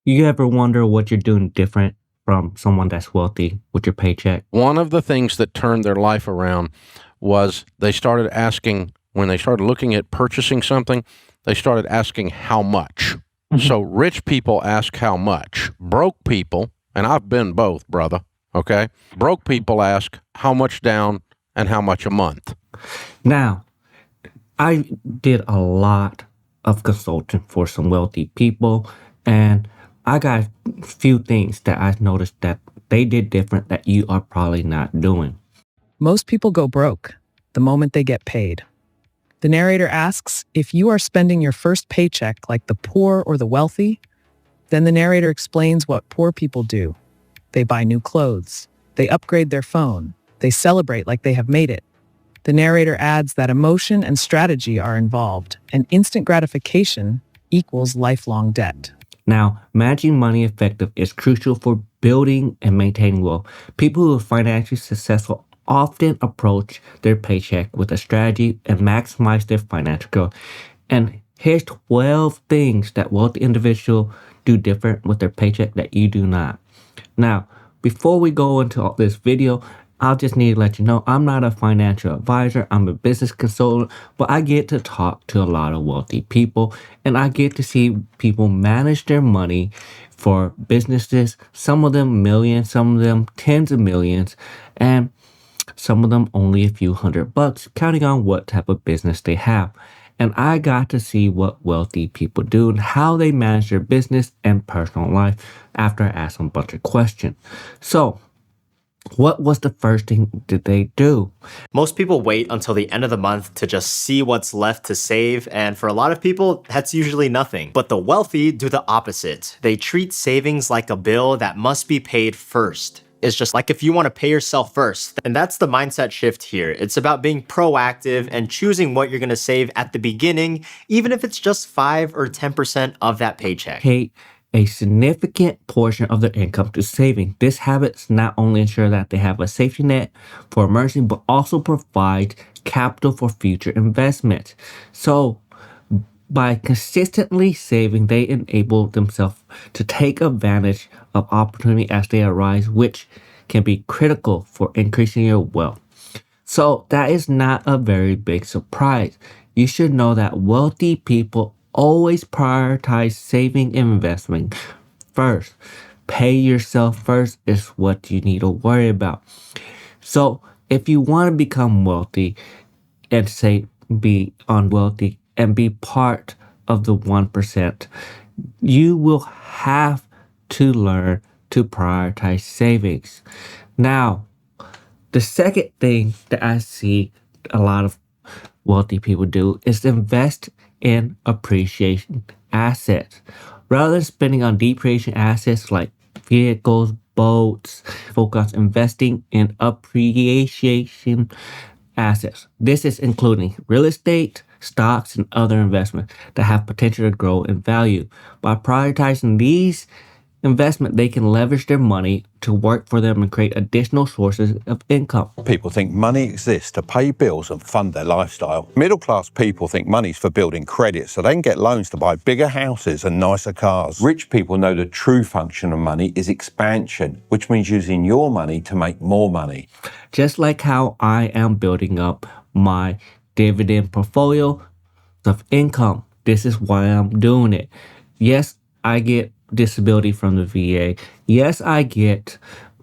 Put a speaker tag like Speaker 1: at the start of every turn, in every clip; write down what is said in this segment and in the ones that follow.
Speaker 1: You ever wonder what you're doing different from someone that's wealthy with your paycheck?
Speaker 2: One of the things that turned their life around was they started asking, when they started looking at purchasing something, they started asking how much. So rich people ask how much. Broke people, and I've been both, brother, okay? Broke people ask how much down and how much a month.
Speaker 1: Now, I did a lot of consulting for some wealthy people, and I got a few things that I noticed that they did different that you are probably not doing.
Speaker 3: Most people go broke the moment they get paid. The narrator asks if you are spending your first paycheck like the poor or the wealthy. Then the narrator explains what poor people do. They buy new clothes. They upgrade their phone. They celebrate like they have made it. The narrator adds that emotion and strategy are involved, and instant gratification equals lifelong debt.
Speaker 1: Now, managing money effective is crucial for building and maintaining wealth. People who are financially successful often approach their paycheck with a strategy and maximize their financial growth. And here's 12 things that wealthy individuals do different with their paycheck that you do not. Now, before we go into all this video, I'll just need to let you know I'm not a financial advisor. I'm a business consultant, but I get to talk to a lot of wealthy people and I get to see people manage their money for businesses, some of them millions, some of them tens of millions, and some of them only a few $100, counting on what type of business they have. And I got to see what wealthy people do and how they manage their business and personal life after I asked them a bunch of questions. So, what was the first thing that they do?
Speaker 4: Most people wait until the end of the month to just see what's left to save, and for a lot of people, that's usually nothing. But the wealthy do the opposite. They treat savings like a bill that must be paid first. It's just like if you want to pay yourself first. And that's the mindset shift here. It's about being proactive and choosing what you're going to save at the beginning, even if it's just 5 or 10% of that paycheck.
Speaker 1: Take a significant portion of their income to saving. This habits not only ensure that they have a safety net for emergency, but also provide capital for future investments. So by consistently saving, they enable themselves to take advantage of opportunity as they arise, which can be critical for increasing your wealth. So that is not a very big surprise. You should know that wealthy people always prioritize saving and investing first. Pay yourself first is what you need to worry about. So if you want to become wealthy and say be unwealthy and be part of the 1%, you will have to learn to prioritize savings. Now, the second thing that I see a lot of wealthy people do is invest in appreciation assets. Rather than spending on depreciation assets like vehicles, boats, focus on investing in appreciation assets. This is including real estate, stocks, and other investments that have potential to grow in value. By prioritizing these investment, they can leverage their money to work for them and create additional sources of income.
Speaker 5: People think money exists to pay bills and fund their lifestyle. Middle-class people think money's for building credit so they can get loans to buy bigger houses and nicer cars. Rich people know the true function of money is expansion, which means using your money to make more money.
Speaker 1: Just like how I am building up my dividend portfolio of income. This is why I'm doing it. Yes, I get disability from the VA. Yes, I get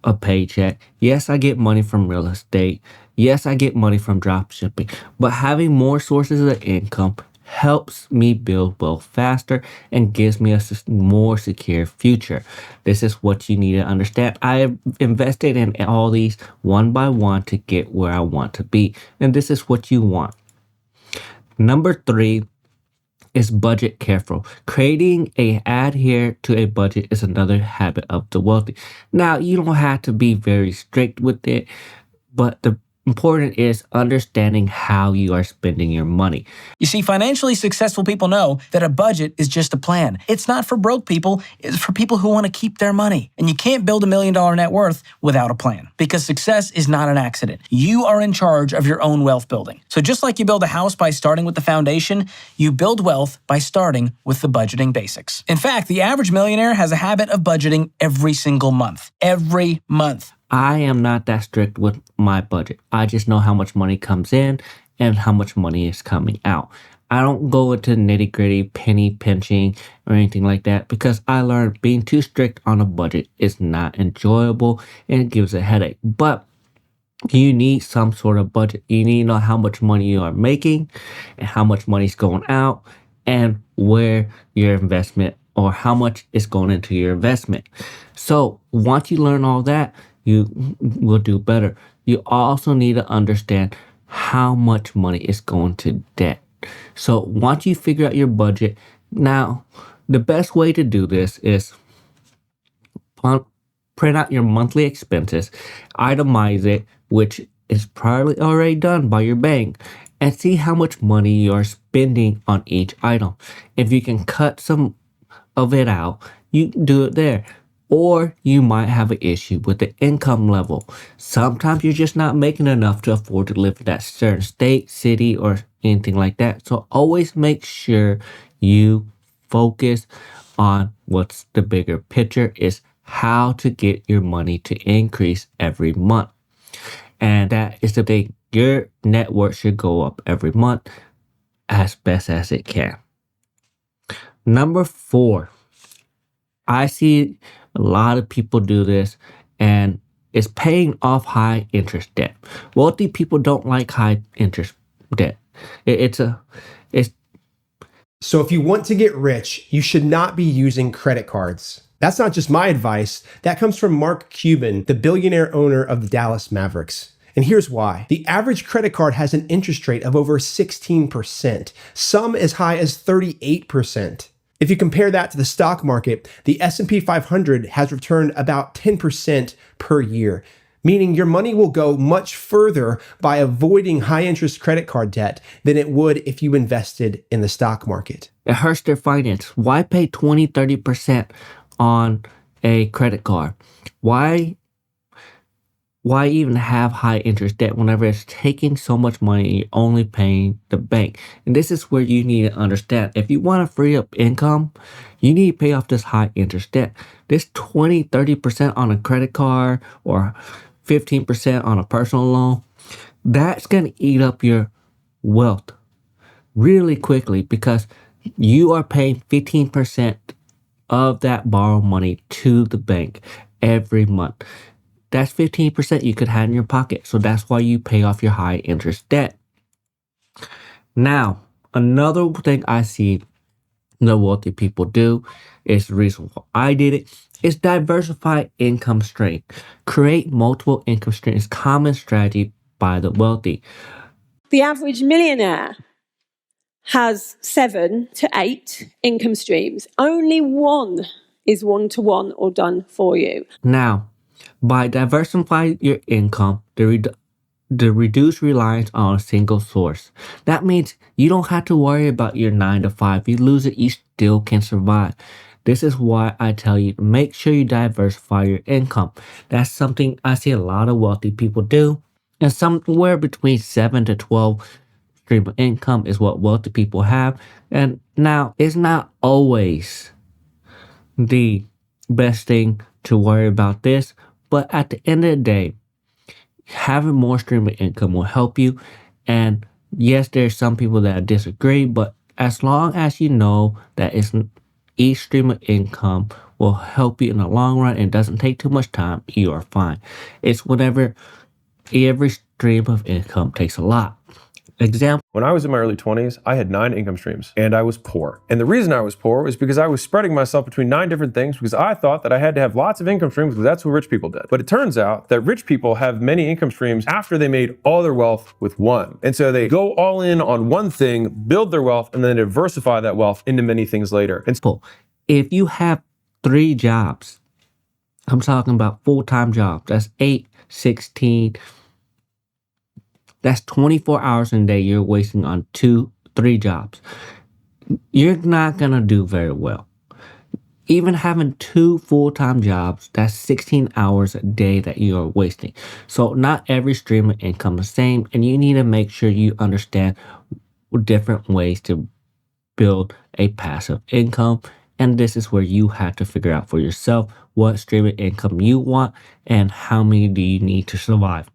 Speaker 1: a paycheck. Yes, I get money from real estate. Yes, I get money from drop shipping. But having more sources of income helps me build wealth faster and gives me a more secure future. This is what you need to understand. I have invested in all these one by one to get where I want to be. And this is what you want. Number 3 is budget careful. Creating a adhere to a budget is another habit of the wealthy. Now, you don't have to be very strict with it, but the important is understanding how you are spending your money.
Speaker 6: You see, financially successful people know that a budget is just a plan. It's not for broke people, it's for people who want to keep their money. And you can't build $1 million net worth without a plan, because success is not an accident. You are in charge of your own wealth building. So just like you build a house by starting with the foundation, you build wealth by starting with the budgeting basics. In fact, the average millionaire has a habit of budgeting every single month. Every month.
Speaker 1: I am not that strict with my budget. I just know how much money comes in and how much money is coming out. I don't go into nitty gritty penny pinching or anything like that, because I learned being too strict on a budget is not enjoyable and it gives a headache. But you need some sort of budget. You need to know how much money you are making and how much money is going out and where your investment or how much is going into your investment. So once you learn all that, you will do better. You also need to understand how much money is going to debt. So once you figure out your budget, now the best way to do this is print out your monthly expenses, itemize it, which is probably already done by your bank, and see how much money you are spending on each item. If you can cut some of it out, you do it there. Or you might have an issue with the income level. Sometimes you're just not making enough to afford to live in that certain state, city, or anything like that. So always make sure you focus on what's the bigger picture, is how to get your money to increase every month. And that is the thing. Your net worth should go up every month as best as it can. Number 4, I see a lot of people do this, and it's paying off high interest debt. Wealthy people don't like high interest debt.
Speaker 7: So if you want to get rich, you should not be using credit cards. That's not just my advice. That comes from Mark Cuban, the billionaire owner of the Dallas Mavericks. And here's why. The average credit card has an interest rate of over 16%, some as high as 38%. If you compare that to the stock market, the S&P 500 has returned about 10% per year, meaning your money will go much further by avoiding high interest credit card debt than it would if you invested in the stock market.
Speaker 1: It hurts their finance. Why pay 20, 30% on a credit card? Why even have high interest debt whenever it's taking so much money and you're only paying the bank? And this is where you need to understand. If you want to free up income, you need to pay off this high interest debt. This 20, 30% on a credit card or 15% on a personal loan, that's going to eat up your wealth really quickly, because you are paying 15% of that borrowed money to the bank every month. That's 15% you could have in your pocket. So that's why you pay off your high interest debt. Now, another thing I see the wealthy people do, is the reason why I did it, is diversify income stream. Create multiple income streams, common strategy by the wealthy.
Speaker 8: The average millionaire has 7 to 8 income streams. Only one is one-to-one or done for you.
Speaker 1: Now, by diversifying your income, the reduce reliance on a single source. That means you don't have to worry about your 9 to 5. If you lose it, you still can survive. This is why I tell you to make sure you diversify your income. That's something I see a lot of wealthy people do. And somewhere between 7 to 12 stream of income is what wealthy people have. And now, it's not always the best thing to worry about this, but at the end of the day, having more stream of income will help you. And yes, there's some people that disagree, but as long as you know that each stream of income will help you in the long run and doesn't take too much time, you are fine. It's whenever every stream of income takes a lot. Example.
Speaker 9: When I was in my early 20s, I had 9 income streams and I was poor. And the reason I was poor was because I was spreading myself between 9 different things, because I thought that I had to have lots of income streams because that's what rich people did. But it turns out that rich people have many income streams after they made all their wealth with one. And so they go all in on one thing, build their wealth, and then diversify that wealth into many things later. And
Speaker 1: if you have 3 jobs, I'm talking about full-time jobs, that's 8, 16, That's 24 hours a day you're wasting on 2-3 jobs. You're not going to do very well. Even having 2 full-time jobs, that's 16 hours a day that you are wasting. So not every stream of income is the same, and you need to make sure you understand different ways to build a passive income. And this is where you have to figure out for yourself what stream of income you want and how many do you need to survive.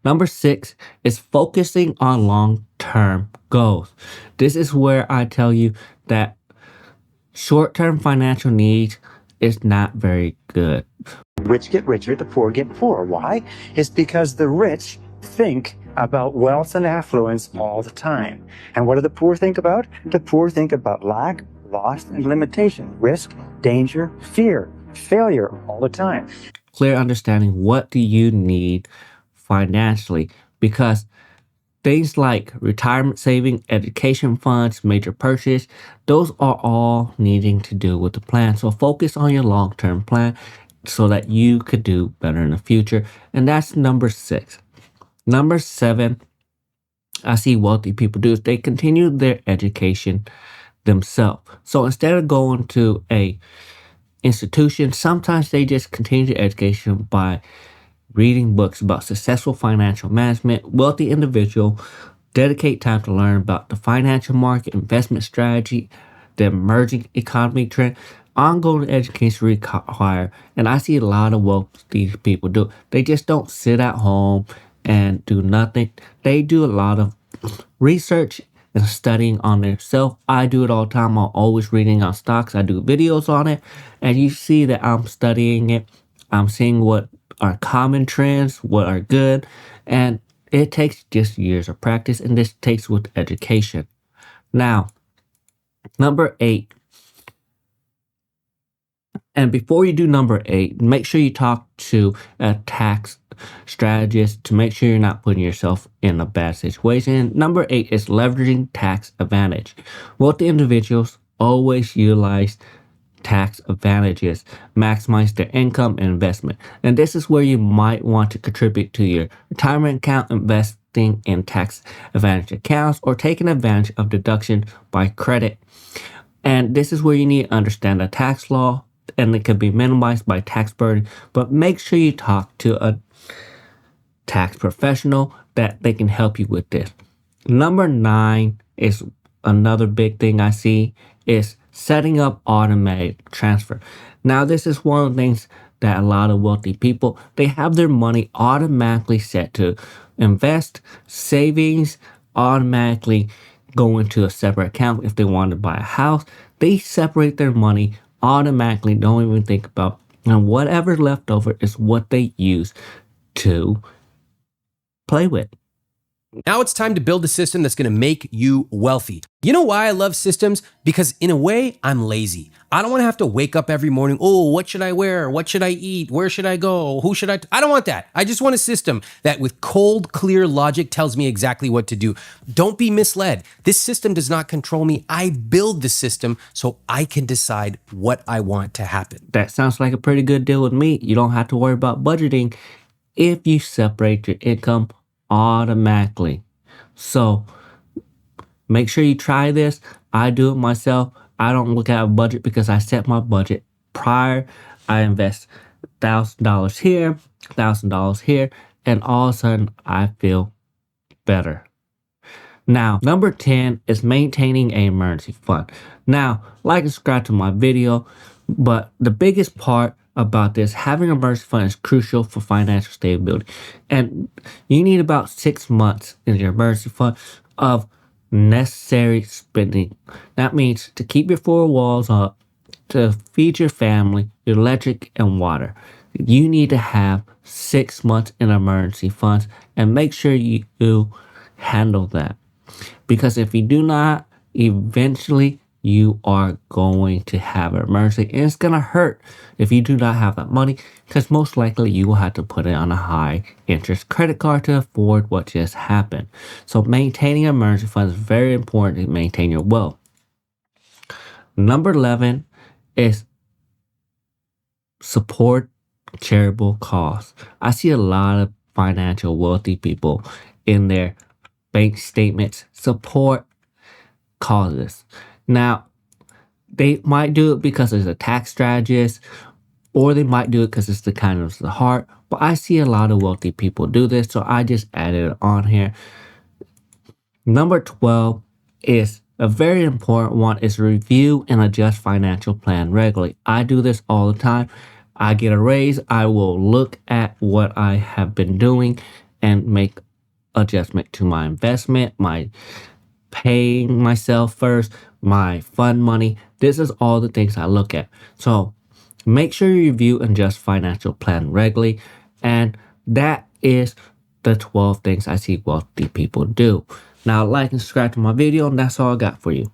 Speaker 1: Number 6 is focusing on long-term goals. This is where I tell you that short-term financial needs is not very good.
Speaker 10: Rich get richer, the poor get poorer. Why? It's because the rich think about wealth and affluence all the time. And what do the poor think about? The poor think about lack, loss, and limitation, risk, danger, fear, failure all the time.
Speaker 1: Clear understanding what do you need financially, because things like retirement saving, education funds, major purchase, those are all needing to do with the plan. So focus on your long-term plan so that you could do better in the future. And that's number 6. Number 7, I see wealthy people do is they continue their education themselves. So instead of going to a institution, sometimes they just continue their education by reading books about successful financial management. Wealthy individual dedicate time to learn about the financial market, investment strategy, the emerging economy trend. Ongoing education required, and I see a lot of wealthy people do. They just don't sit at home and do nothing. They do a lot of research and studying on themselves. I do it all the time. I'm always reading on stocks. I do videos on it, and you see that I'm studying it. I'm seeing what are common trends, what are good, and it takes just years of practice, and this takes with education. Now, number 8. And before you do number 8, make sure you talk to a tax strategist to make sure you're not putting yourself in a bad situation. Number 8 is leveraging tax advantage. Wealthy individuals always utilize tax advantages, maximize their income and investment. And this is where you might want to contribute to your retirement account, investing in tax advantage accounts, or taking advantage of deduction by credit. And this is where you need to understand the tax law, and it can be minimized by tax burden, but make sure you talk to a tax professional that they can help you with this. Number 9 is another big thing I see is setting up automatic transfer. Now, this is one of the things that a lot of wealthy people, they have their money automatically set to invest, savings, automatically go into a separate account. If they want to buy a house, they separate their money automatically, don't even think about, and whatever's left over is what they use to play with.
Speaker 11: Now it's time to build a system that's going to make you wealthy. You know why I love systems? Because in a way, I'm lazy. I don't want to have to wake up every morning. Oh, what should I wear? What should I eat? Where should I go? Who should I don't want that. I just want a system that with cold, clear logic tells me exactly what to do. Don't be misled. This system does not control me. I build the system so I can decide what I want to happen.
Speaker 1: That sounds like a pretty good deal with me. You don't have to worry about budgeting if you separate your income automatically. So make sure you try this. I do it myself. I don't look at a budget because I set my budget prior. I invest $1,000 here, $1,000 here, and all of a sudden I feel better. Now, number 10 is maintaining an emergency fund. Now, like and subscribe to my video, but the biggest part about this, having an emergency fund is crucial for financial stability. And you need about 6 months in your emergency fund of necessary spending. That means to keep your 4 walls up, to feed your family, your electric and water. You need to have 6 months in emergency funds, and make sure you handle that. Because if you do not, eventually you are going to have an emergency, and it's going to hurt if you do not have that money, because most likely you will have to put it on a high interest credit card to afford what just happened. So maintaining an emergency fund is very important to maintain your wealth. Number 11 is support charitable cause. I see a lot of financial wealthy people in their bank statements support causes. Now, they might do it because it's a tax strategist, or they might do it because it's the kindness of the heart. But I see a lot of wealthy people do this, so I just added it on here. Number 12 is a very important one, is review and adjust financial plan regularly. I do this all the time. I get a raise, I will look at what I have been doing and make adjustment to my investment, my paying myself first, my fund money. This is all the things I look at. So make sure you review and adjust financial plan regularly. And that is the 12 things I see wealthy people do. Now, like and subscribe to my video, and that's all I got for you.